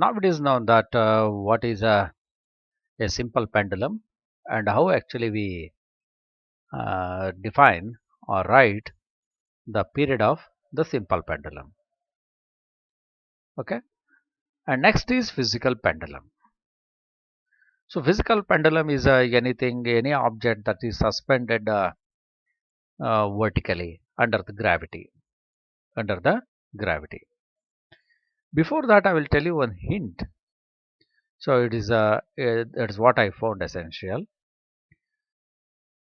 Now it is known that what is a simple pendulum and how actually we define or write the period of the simple pendulum. Okay, and next is physical pendulum. So physical pendulum is any object that is suspended vertically under the gravity. Under the gravity. Before that, I will tell you one hint. So it is that is what I found essential.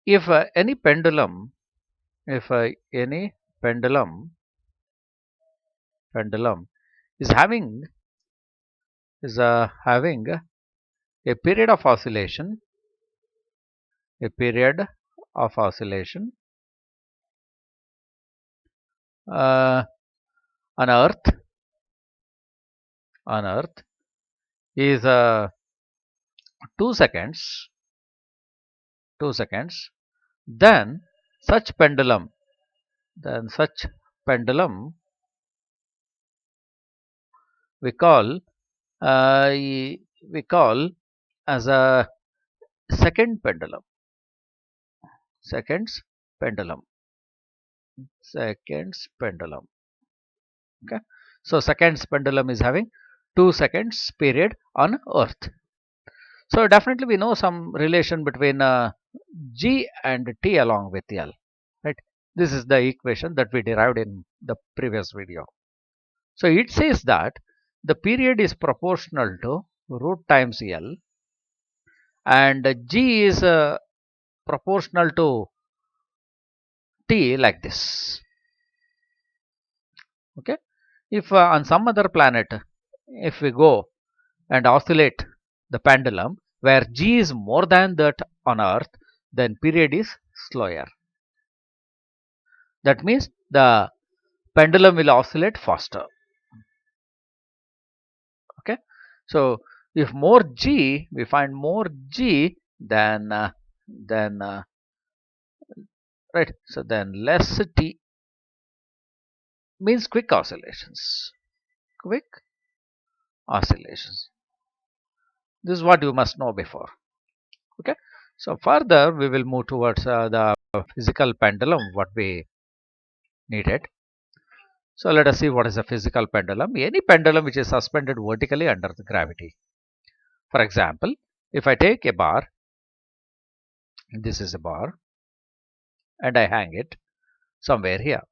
If any pendulum, if any pendulum is having a period of oscillation, a period of oscillation uh, on earth is 2 seconds, 2 seconds, then such pendulum, then such pendulum we call uh, we call as a second pendulum, seconds pendulum, seconds pendulum. Okay, so seconds pendulum is having 2 seconds period on earth. So definitely we know some relation between g and t along with l, right? This is the equation that we derived in the previous video. So it says that the period is proportional to root times l, and g is proportional to t like this. Okay, if on some other planet, if we go and oscillate the pendulum where g is more than that on earth, then period is slower. That means the pendulum will oscillate faster. Okay, so if more g, we find more g, then right, so then less t means quick oscillations, quick oscillations. This is what you must know before. Okay, so further we will move towards the physical pendulum what we needed. So let us see what is a physical pendulum. Any pendulum which is suspended vertically under the gravity. For example, if I take a bar, this is a bar, and I hang it somewhere here.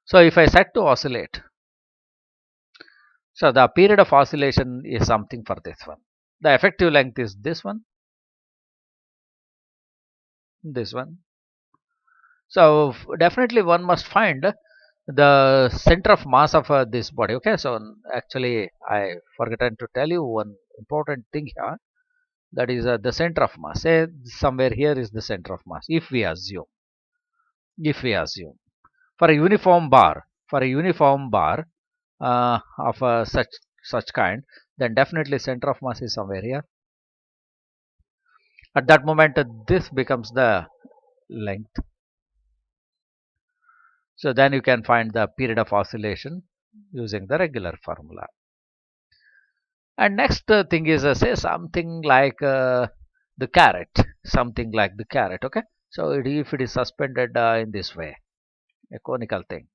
So if I set to oscillate, so the period of oscillation is something for this one. The effective length is this one, this one. So definitely one must find the center of mass of this body. Okay, so actually I forgotten to tell you one important thing here, that is the center of mass. Say somewhere here is the center of mass. If we assume for a uniform bar, of such kind, then definitely center of mass is somewhere here. At that moment this becomes the length. So then you can find the period of oscillation using the regular formula. And next thing is say something like the carrot, something like the carrot. Okay, so if it is suspended in this way, a conical thing,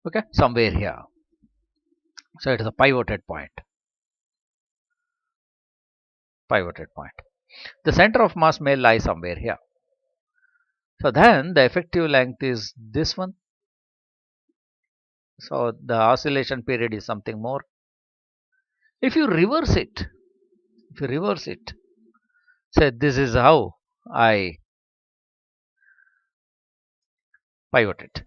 okay, somewhere here, so it is a pivoted point, the center of mass may lie somewhere here. So then the effective length is this one, so the oscillation period is something more. If you reverse it, say this is how I pivot it,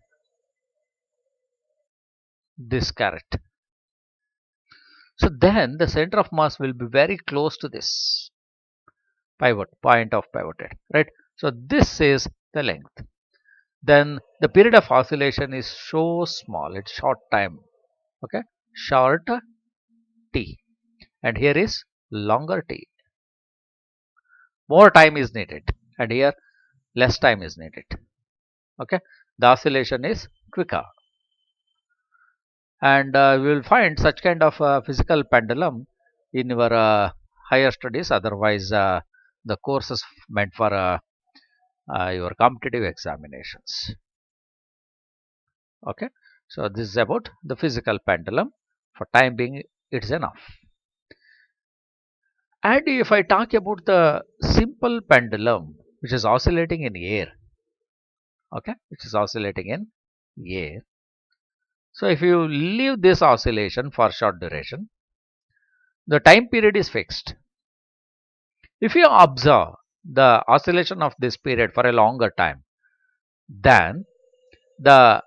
this carrot. So then the center of mass will be very close to this point of pivoted, right? So this is the length. Then the period of oscillation is so small, it's short time. Okay, short t, and here is longer t. More time is needed, and here less time is needed. Okay, the oscillation is quicker. and we will find such kind of physical pendulum in your higher studies. Otherwise, the course is meant for your competitive examinations. Okay, so this is about the physical pendulum. For time being, it's enough. And if I talk about the simple pendulum, which is oscillating in air, okay, which is oscillating in air. So if you leave this oscillation for short duration, the time period is fixed. If you observe the oscillation of this period for a longer time, then the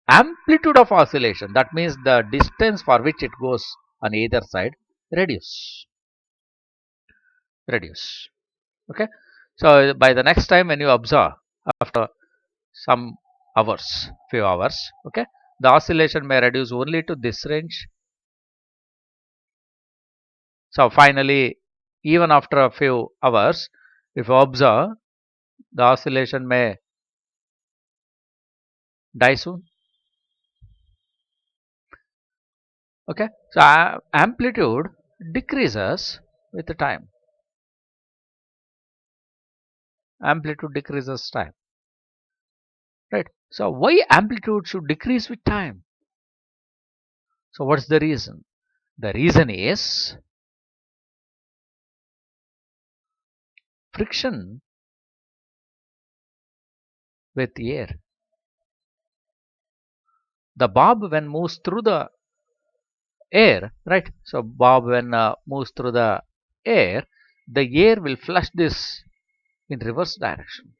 amplitude of oscillation, that means the distance for which it goes on either side, reduce. Okay, so by the next time when you observe after some hours, few hours, okay, the oscillation may reduce only to this range. So finally, even after a few hours, if you observe, the oscillation may die soon. Okay, so amplitude decreases with the time. Amplitude decreases time, right? So why amplitude should decrease with time? So what's the reason? The reason is friction with air. The bob when moves through the air, right? So bob when moves through the air will flush this in reverse direction,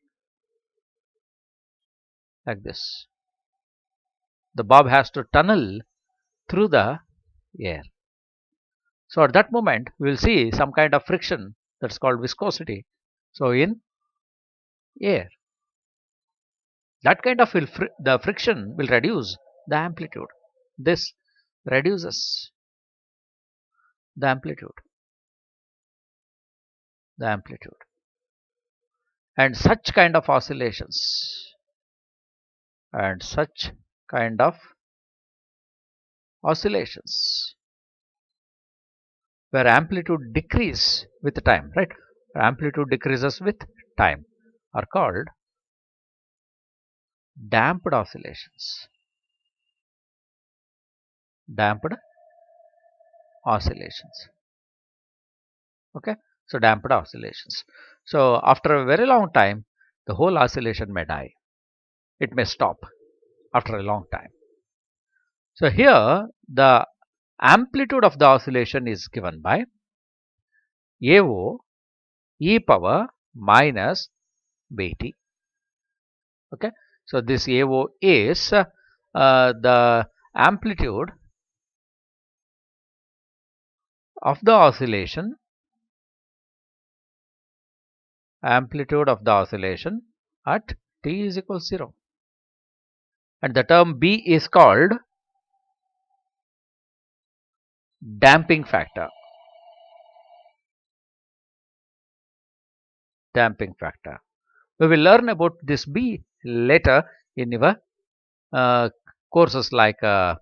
like this. The bob has to tunnel through the air. So at that moment, we will see some kind of friction, that's called viscosity. So in air, that kind of the friction will reduce the amplitude. This reduces the amplitude, and such kind of oscillations, and such kind of oscillations where amplitude decrease with time, right? Amplitude decreases with time are called damped oscillations. Damped oscillations. Okay, so damped oscillations. So after a very long time, the whole oscillation may die. It may stop after a long time. So here the amplitude of the oscillation is given by AO e power minus Bt. Okay, so this AO is the amplitude of the oscillation, at t is equal to 0, and the term B is called damping factor. We will learn about this B later in your courses like for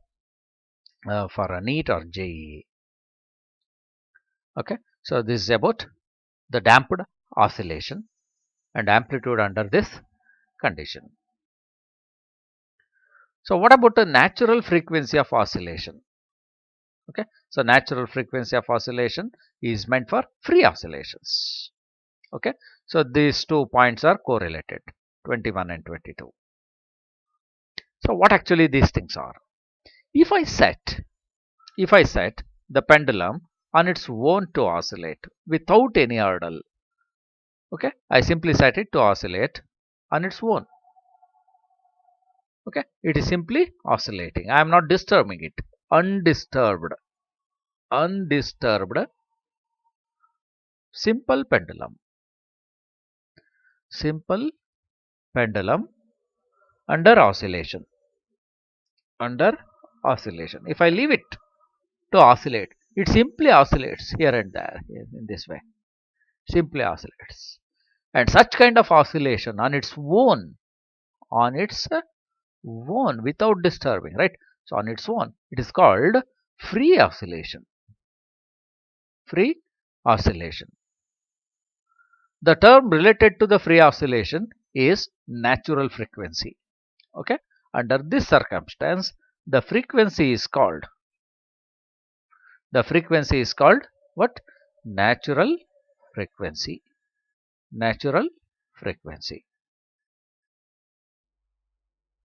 a NEET or JEE. Okay, so this is about the damped oscillation and amplitude under this condition. So what about the natural frequency of oscillation? Okay, so natural frequency of oscillation is meant for free oscillations. Okay, so these 2 points are correlated, 21 and 22. So what actually these things are? If I set the pendulum on its own to oscillate without any hurdle, okay, I simply set it to oscillate on its own. Okay, it is simply oscillating. I am not disturbing it. Undisturbed simple pendulum under oscillation. If I leave it to oscillate, it simply oscillates here and there in this way, simply oscillates. And such kind of oscillation on its own without disturbing, right? So on its own, it is called free oscillation. Free oscillation. The term related to the free oscillation is natural frequency. Okay. Under this circumstance, the frequency is called what? Natural frequency. Natural frequency.